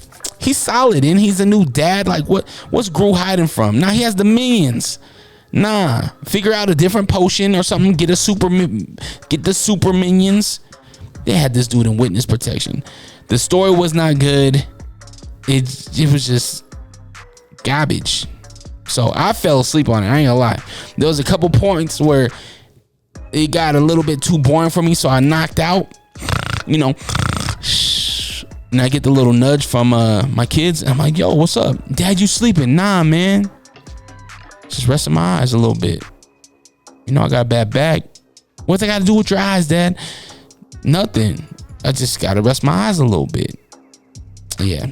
solid, and he's a new dad. Like, what's Gru hiding from? Now he has the minions. Nah. Figure out a different potion or something. Get the super minions. They had this dude in witness protection. The story was not good. It was just garbage. So I fell asleep on it. I ain't gonna lie. There was a couple points where it got a little bit too boring for me, so I knocked out. And I get the little nudge from my kids. And I'm like, yo, what's up? Dad, you sleeping? Nah, man. Just resting my eyes a little bit. I got a bad back. What's that got to do with your eyes, Dad? Nothing. I just got to rest my eyes a little bit. Yeah.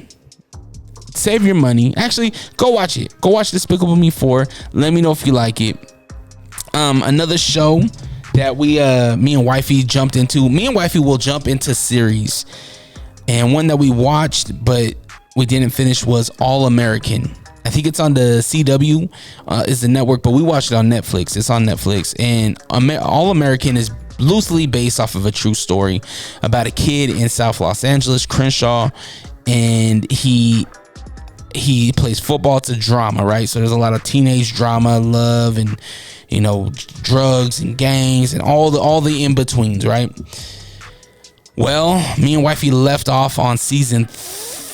Save your money. Actually, go watch it. Go watch Despicable Me 4. Let me know if you like it. Another show that me and wifey jumped into. Me and wifey will jump into series. And one that we watched but we didn't finish was All American. I think it's on the CW is the network, but we watched it on Netflix. It's on Netflix. And All American is loosely based off of a true story about a kid in South Los Angeles, Crenshaw, and he plays football. It's a drama, right? So there's a lot of teenage drama, love, and drugs and gangs and all the in-betweens, right? Well, me and wifey left off on season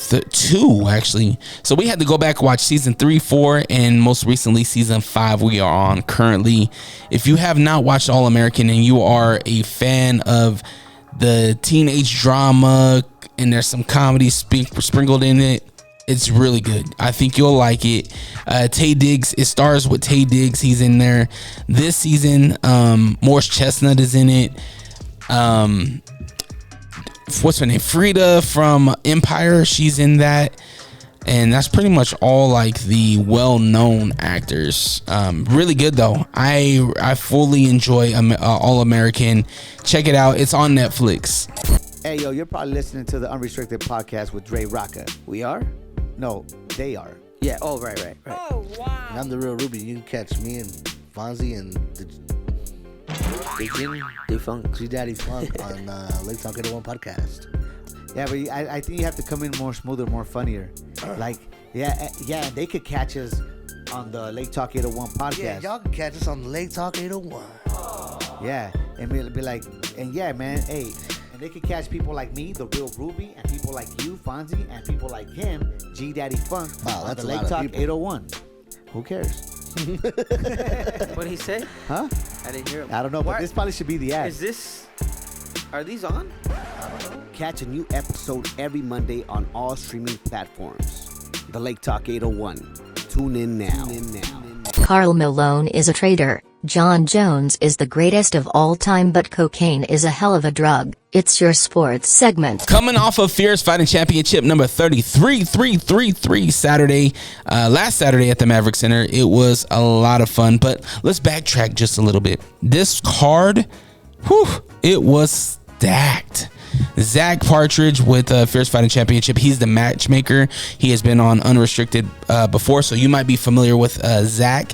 2, actually. So we had to go back and watch season 3, 4, and most recently season 5 we are on currently. If you have not watched All American and you are a fan of the teenage drama and there's some comedy sprinkled in it, it's really good. I think you'll like it. Taye Diggs, it stars with Taye Diggs. He's in there this season. Morris Chestnut is in it. what's her name? Frida from Empire. She's in that. And that's pretty much all like the well-known actors. Really good though. I fully enjoy All American. Check it out. It's on Netflix. Hey yo, you're probably listening to the Unrestricted Podcast with Dre Rawka. We are? No, they are. Yeah. Oh, right. Oh wow. I'm the real Ruby. You can catch me and Fonzie and the Funk, G Daddy Funk on Lake Talk 801 Podcast. Yeah, but I think you have to come in more smoother, more funnier. Like, yeah, they could catch us on the Lake Talk 801 podcast. Yeah, y'all can catch us on the Lake Talk 801. Yeah, and be like, and yeah, man, hey, and they could catch people like me, the real Ruby, and people like you, Fonzie, and people like him, G Daddy Funk, wow, on the Lake Talk 801. Who cares? What did he say? Huh? I didn't hear him. I don't know, but this probably should be the ad. Are these on? Catch a new episode every Monday on all streaming platforms. The Lake Talk 801. Tune in now. Karl Malone is a traitor. John Jones is the greatest of all time, but cocaine is a hell of a drug. It's your sports segment. Coming off of Fierce Fighting Championship number 33 Saturday, last Saturday at the Maverick Center. It was a lot of fun, but let's backtrack just a little bit. This card, it was stacked. Zach Partridge with Fierce Fighting Championship. He's the matchmaker. He has been on Unrestricted before, so you might be familiar with Zach.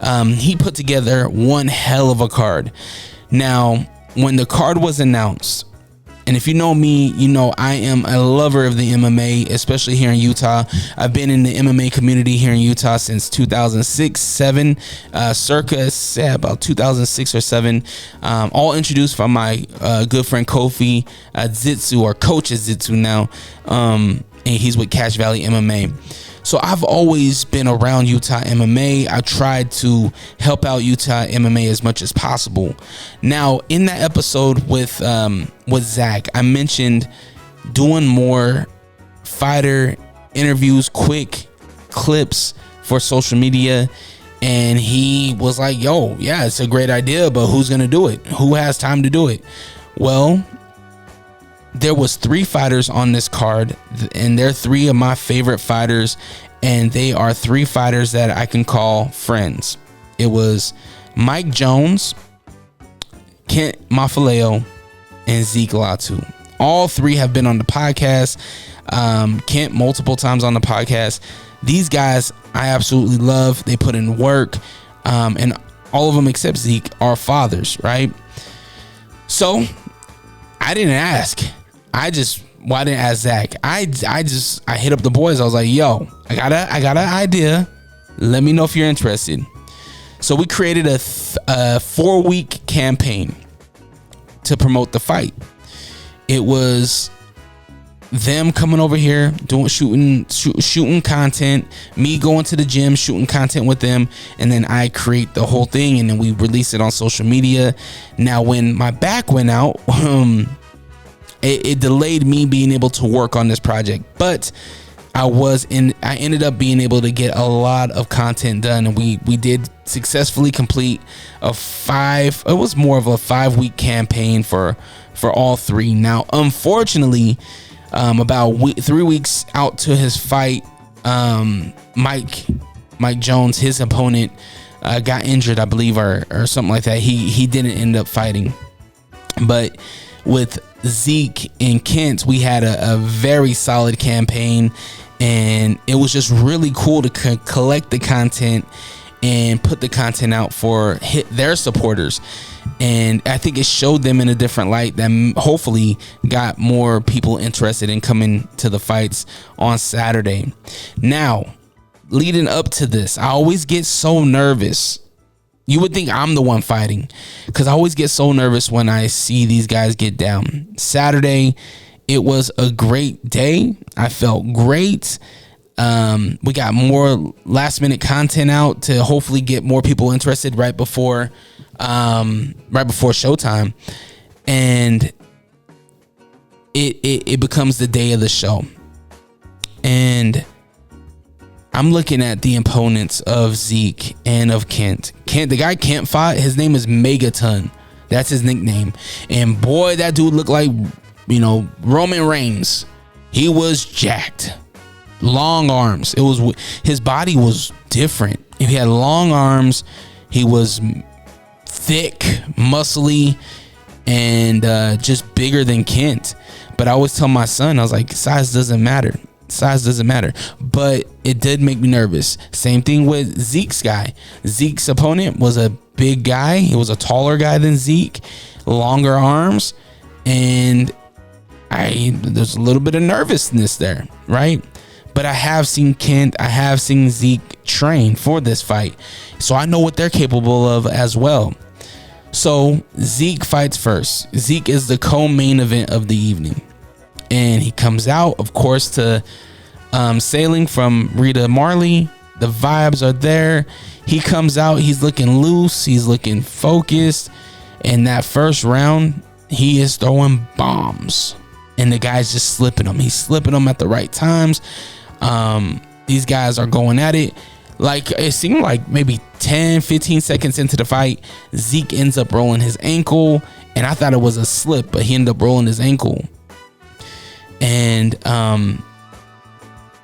He put together one hell of a card. Now, when the card was announced, and if you know me, you know I am a lover of the MMA, especially here in Utah. I've been in the MMA community here in Utah since 2006-7, circa about 2006 or 7. All introduced by my good friend Kofi Zitsu, or Coach Zitsu now, and he's with Cache Valley MMA. So I've always been around Utah MMA. I tried to help out Utah MMA as much as possible. Now, in that episode with Zach, I mentioned doing more fighter interviews, quick clips for social media. And he was like, yo, yeah, it's a great idea, but who's going to do it? Who has time to do it? Well, there was 3 fighters on this card, and they're 3 of my favorite fighters, and they are 3 fighters that I can call friends. It was Mike Jones, Kent Mafaleo, and Zeke Latu. All 3 have been on the podcast. Kent multiple times on the podcast. These guys I absolutely love. They put in work, and all of them except Zeke are fathers, right? So I didn't ask. I didn't ask Zach. I hit up the boys. I was like, yo, I got an idea. Let me know if you're interested. So we created a 4-week campaign to promote the fight. It was them coming over here, shooting content, me going to the gym, shooting content with them, and then I create the whole thing, and then we release it on social media. Now, when my back went out, it delayed me being able to work on this project, but I ended up being able to get a lot of content done, and we did successfully complete it was more of a 5-week campaign for all 3. Now, unfortunately, about 3 weeks out to his fight, Mike Jones, his opponent, got injured, I believe, or something like that. He didn't end up fighting, but with Zeke and Kent, we had a very solid campaign, and it was just really cool to collect the content and put the content out for their supporters. And I think it showed them in a different light that hopefully got more people interested in coming to the fights on Saturday. Now, leading up to this, I always get so nervous. You would think I'm the one fighting, because I always get so nervous when I see these guys get down. Saturday, it was a great day. I felt great. We got more last minute content out to hopefully get more people interested right before showtime, and it becomes the day of the show. And I'm looking at the opponents of Zeke and of Kent. The guy Kent fought, his name is Megaton. That's his nickname. And boy, that dude looked like Roman Reigns, he was jacked, long arms. His body was different. He had long arms. He was thick, muscly, and just bigger than Kent. But I always tell my son, I was like, size doesn't matter. Size doesn't matter. But it did make me nervous. Same thing with Zeke's guy. Zeke's opponent was a big guy. He was a taller guy than Zeke, longer arms, and there's a little bit of nervousness there, right? But I have seen Kent, I have seen Zeke train for this fight, so I know what they're capable of as well. So Zeke fights first. Zeke is the co-main event of the evening, and he comes out, of course, to Sailing from Rita Marley. The vibes are there. He comes out, he's looking loose, he's looking focused. In that first round, he is throwing bombs, and the guy's just slipping them. He's slipping them at the right times. These guys are going at it. Like, it seemed like maybe 10-15 seconds into the fight, Zeke ends up rolling his ankle, and I thought it was a slip, but he ended up rolling his ankle. And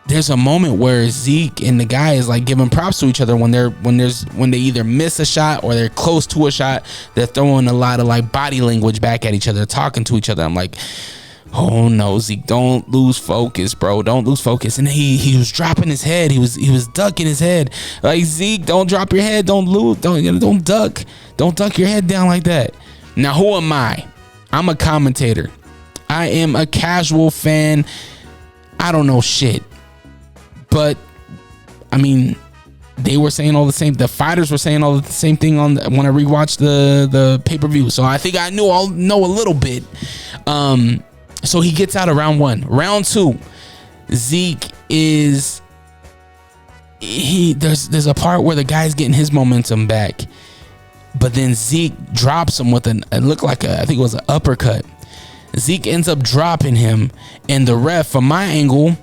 there's a moment where Zeke and the guy is like giving props to each other when they either miss a shot or they're close to a shot. They're throwing a lot of like body language back at each other, talking to each other. I'm like, oh no, Zeke, don't lose focus, bro. Don't lose focus. And he was dropping his head. He was ducking his head. Like, Zeke, don't drop your head. Don't duck. Don't duck your head down like that. Now, who am I? I'm a commentator. I am a casual fan. I don't know shit. But I mean, they were saying all the same. The fighters were saying all the same thing when I rewatched the pay-per-view. So I think I'll know a little bit. So he gets out of round one. Round two, Zeke is there's a part where the guy's getting his momentum back, but then Zeke drops him with it looked like I think it was an uppercut. Zeke ends up dropping him, and the ref, from my angle,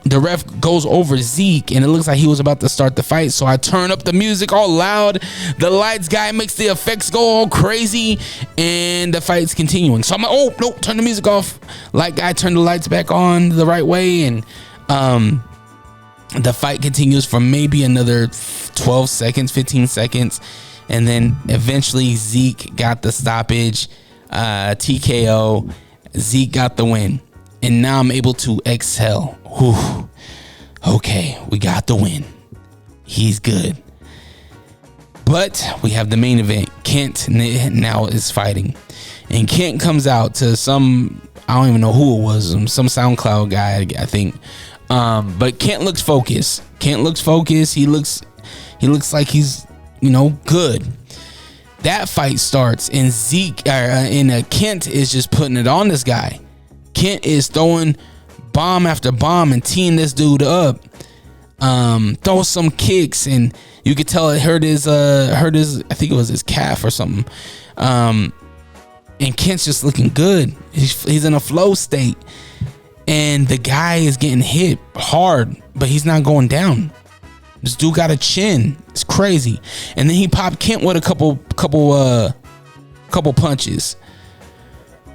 the ref goes over Zeke, and it looks like he was about to start the fight. So I turn up the music all loud. The lights guy makes the effects go all crazy, and the fight's continuing. So I'm like, oh, no, turn the music off. Light guy turned the lights back on the right way, and the fight continues for maybe another 12 seconds, 15 seconds. And then eventually Zeke got the stoppage, TKO. Zeke got the win. And now I'm able to exhale. Whew. Okay, we got the win. He's good. But we have the main event. Kent now is fighting. And Kent comes out to some, I don't even know who it was, some SoundCloud guy, I think. But Kent looks focused. He looks like he's, good. That fight starts, and Kent is just putting it on this guy. Kent is throwing bomb after bomb and teeing this dude up. Throw some kicks, and you could tell it hurt his I think it was his calf or something. And Kent's just looking good. He's in a flow state, and the guy is getting hit hard, but he's not going down. This dude got a chin. It's crazy. And then he popped Kent with a couple punches.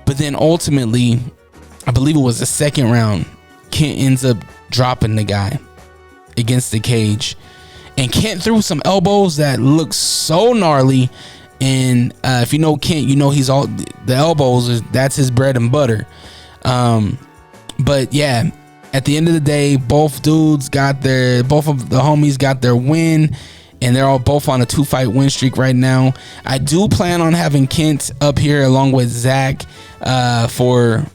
But then ultimately, I believe it was the second round, Kent ends up dropping the guy against the cage. And Kent threw some elbows that looked so gnarly. And if you know Kent, he's all the elbows. That's his bread and butter. But yeah, at the end of the day, both of the homies got their win. And they're all both on a 2-fight win streak right now. I do plan on having Kent up here along with Zach for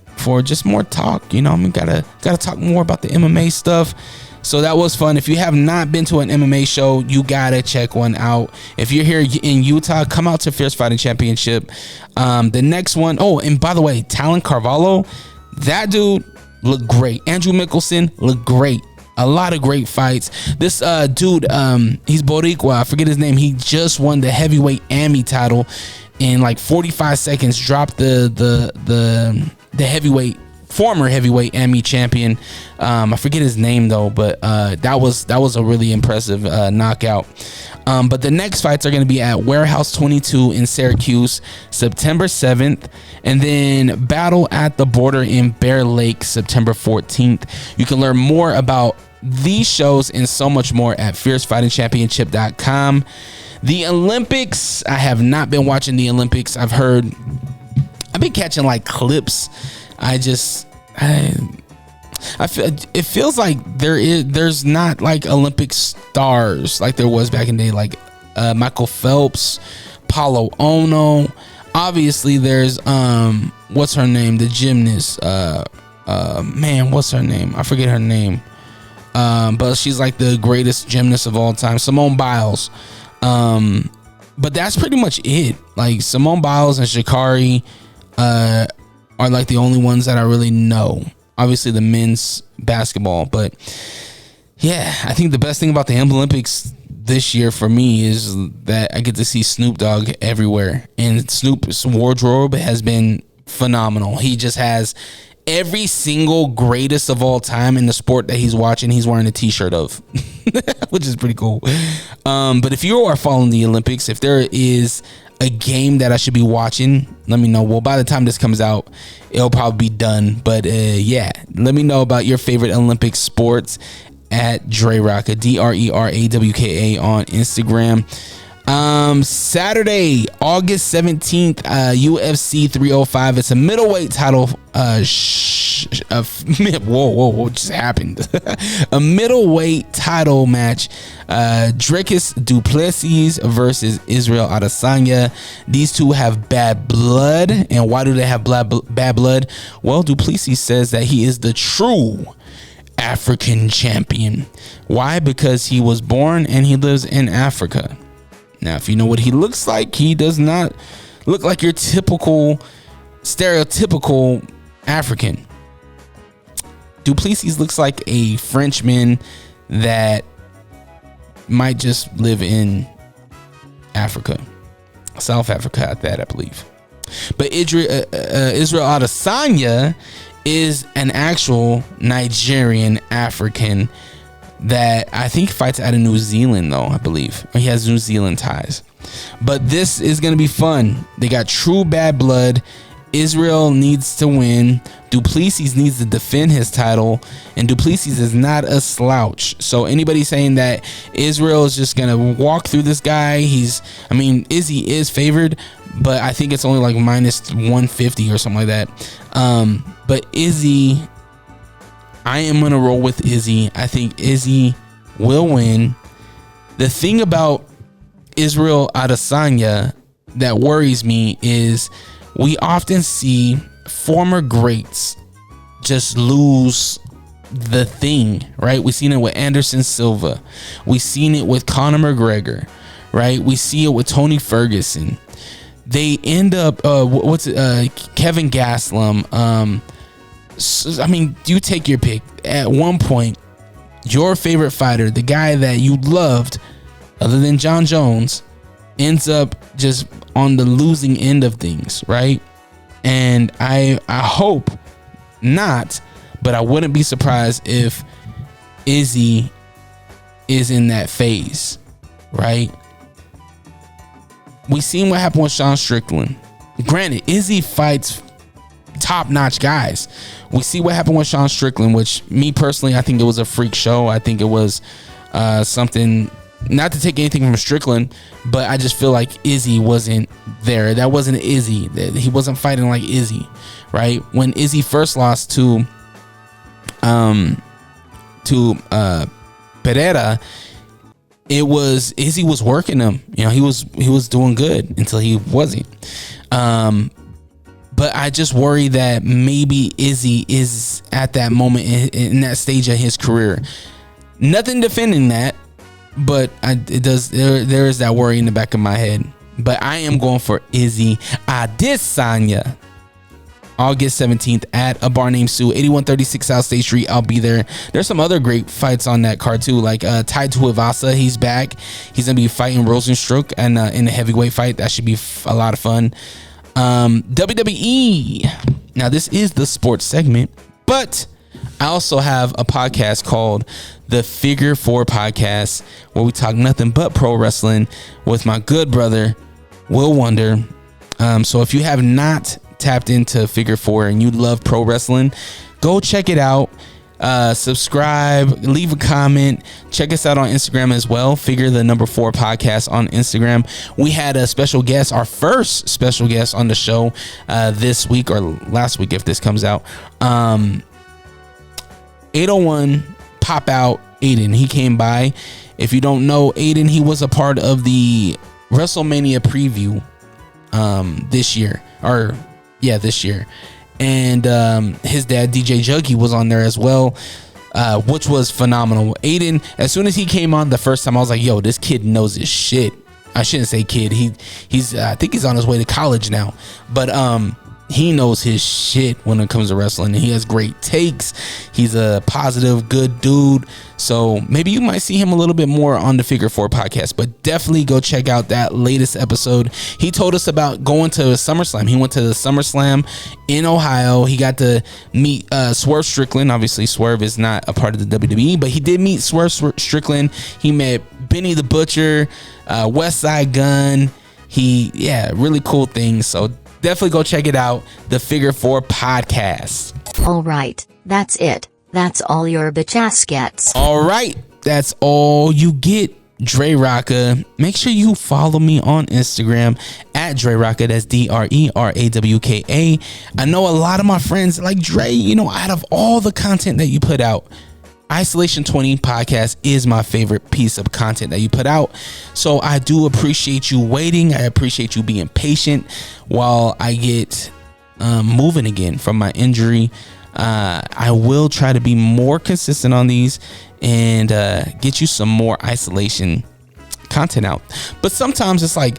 just more talk. Gotta talk more about the MMA stuff. So that was fun. If you have not been to an MMA show, you gotta check one out. If you're here in Utah, come out to Fierce Fighting Championship. The next one, and by the way, Talon Carvalho, that dude looked great. Andrew Mickelson looked great. A lot of great fights. This dude, he's Boricua. I forget his name. He just won the heavyweight AMI title in like 45 seconds. Dropped the heavyweight former heavyweight Emmy champion. I forget his name though, but that was a really impressive knockout. But the next fights are going to be at Warehouse 22 in Syracuse, September 7th, and then Battle at the Border in Bear Lake, September 14th. You can learn more about these shows and so much more at fiercefightingchampionship.com. The Olympics, I have not been watching the Olympics. I've been catching like clips. I feel it feels like there's not like Olympic stars like there was back in the day, like Michael Phelps, Paulo Ono. Obviously there's what's her name, the gymnast, what's her name, I forget her name, but she's like the greatest gymnast of all time, Simone Biles. But that's pretty much it. Like Simone Biles and Sha'Carri are like the only ones that I really know. Obviously the men's basketball, but yeah, I think the best thing about the Olympics this year for me is that I get to see Snoop Dogg everywhere, and Snoop's wardrobe has been phenomenal. He just has every single greatest of all time in the sport that he's watching, he's wearing a t-shirt of, which is pretty cool. But if you are following the Olympics, if there is a game that I should be watching, let me know. Well, by the time this comes out, it'll probably be done. But yeah, let me know about your favorite Olympic sports at DreRawka, DreRawka on Instagram. Saturday, August 17th, UFC 305. It's a middleweight title. What just happened? A middleweight title match. Dricus Duplessis versus Israel Adesanya. These two have bad blood. And why do they have bad blood? Well, Duplessis says that he is the true African champion. Why? Because he was born and he lives in Africa. Now, if you know what he looks like, he does not look like your typical, stereotypical African. Duplessis looks like a Frenchman that might just live in Africa, South Africa at that, I believe. But Israel Adesanya is an actual Nigerian African that I think fights out of New Zealand, though, I believe. He has New Zealand ties. But this is going to be fun. They got true bad blood. Israel needs to win. Duplessis needs to defend his title. And Duplessis is not a slouch. So anybody saying that Israel is just going to walk through this guy, Izzy is favored, but I think it's only like minus 150 or something like that. But Izzy, I am going to roll with Izzy. I think Izzy will win. The thing about Israel Adesanya that worries me is we often see former greats just lose the thing, right? We've seen it with Anderson Silva. We've seen it with Conor McGregor, right? We see it with Tony Ferguson. They end up, Kevin Gastelum. You take your pick. At one point, your favorite fighter, the guy that you loved, other than John Jones, ends up just on the losing end of things, right? And I hope not, but I wouldn't be surprised if Izzy is in that phase, right? We seen what happened with Sean Strickland. Granted, Izzy fights top-notch guys. We see what happened with Sean Strickland, which me personally, I think it was a freak show. I think it was something, not to take anything from Strickland, but I just feel like Izzy wasn't there. That wasn't Izzy. He wasn't fighting like Izzy, right? When Izzy first lost to Pereira, it was Izzy was working him. He was doing good until he wasn't. But I just worry that maybe Izzy is at that moment in that stage of his career. Nothing defending that, but there is that worry in the back of my head. But I am going for Izzy Adesanya, August 17th at a bar named Sue, 8136 South State Street. I'll be there. There's some other great fights on that card too, like Tai Tuivasa. He's back. He's gonna be fighting Rosenstruck and in a heavyweight fight. That should be a lot of fun. WWE Now, this is the sports segment, but I also have a podcast called the Figure 4 Podcast, where we talk nothing but pro wrestling with my good brother, Will Wonder. So if you have not tapped into Figure 4 and you love pro wrestling, go check it out. Subscribe, leave a comment, check us out on Instagram as well. Figure the number 4 podcast on Instagram. We had a special guest, our first special guest on the show this week, or last week if this comes out. 801 Pop Out Aiden. He came by. If you don't know Aiden, he was a part of the WrestleMania preview this year. And his dad, DJ Juggy, was on there as well, which was phenomenal. Aiden, as soon as he came on the first time, I was like, yo, this kid knows his shit. I shouldn't say kid. He's I think he's on his way to college now. But he knows his shit when it comes to wrestling. He has great takes. He's a positive, good dude. So maybe you might see him a little bit more on the Figure 4 podcast, but definitely go check out that latest episode. He told us about going to SummerSlam. He went to the SummerSlam in Ohio. He got to meet Swerve Strickland. Obviously, Swerve is not a part of the WWE, but he did meet Swerve Strickland. He met Benny the Butcher, West Side Gun. Really cool things. So definitely go check it out. The Figure 4 Podcast. All right, that's it. That's all your bitch ass gets. All right, that's all you get. DreRawka. Make sure you follow me on Instagram at DreRawka. That's DreRawka. I know a lot of my friends like Dre, out of all the content that you put out, Isolation20 Podcast is my favorite piece of content that you put out. So I do appreciate you waiting. I appreciate you being patient while I get moving again from my injury. I will try to be more consistent on these and get you some more isolation content out. But sometimes it's like,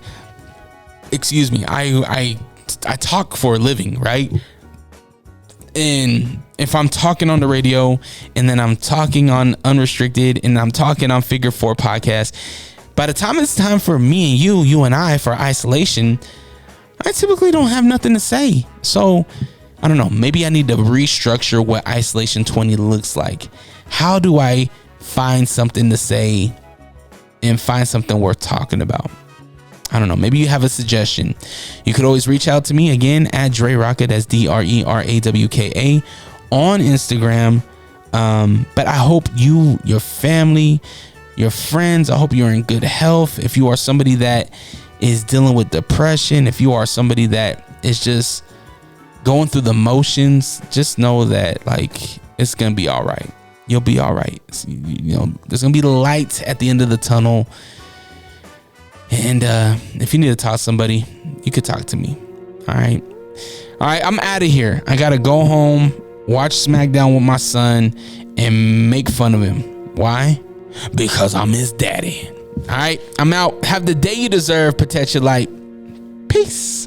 excuse me, I talk for a living, right? And if I'm talking on the radio and then I'm talking on Unrestricted and I'm talking on Figure 4 Podcast, by the time it's time for me and you and I for isolation, I typically don't have nothing to say. So I don't know, maybe I need to restructure what Isolation20 looks like. How do I find something to say and find something worth talking about? I don't know. Maybe you have a suggestion. You could always reach out to me again at DreRawka. That's DreRawka on Instagram. But I hope you, your family, your friends, I hope you're in good health. If you are somebody that is dealing with depression, if you are somebody that is just going through the motions, just know that it's gonna be all right. You'll be all right. There's gonna be light at the end of the tunnel. And if you need to talk to somebody, you could talk to me. All right, I'm out of here. I gotta go home, watch SmackDown with my son, and make fun of him. Why? Because I'm his daddy. All right, I'm out. Have the day you deserve. Protect your light. Peace.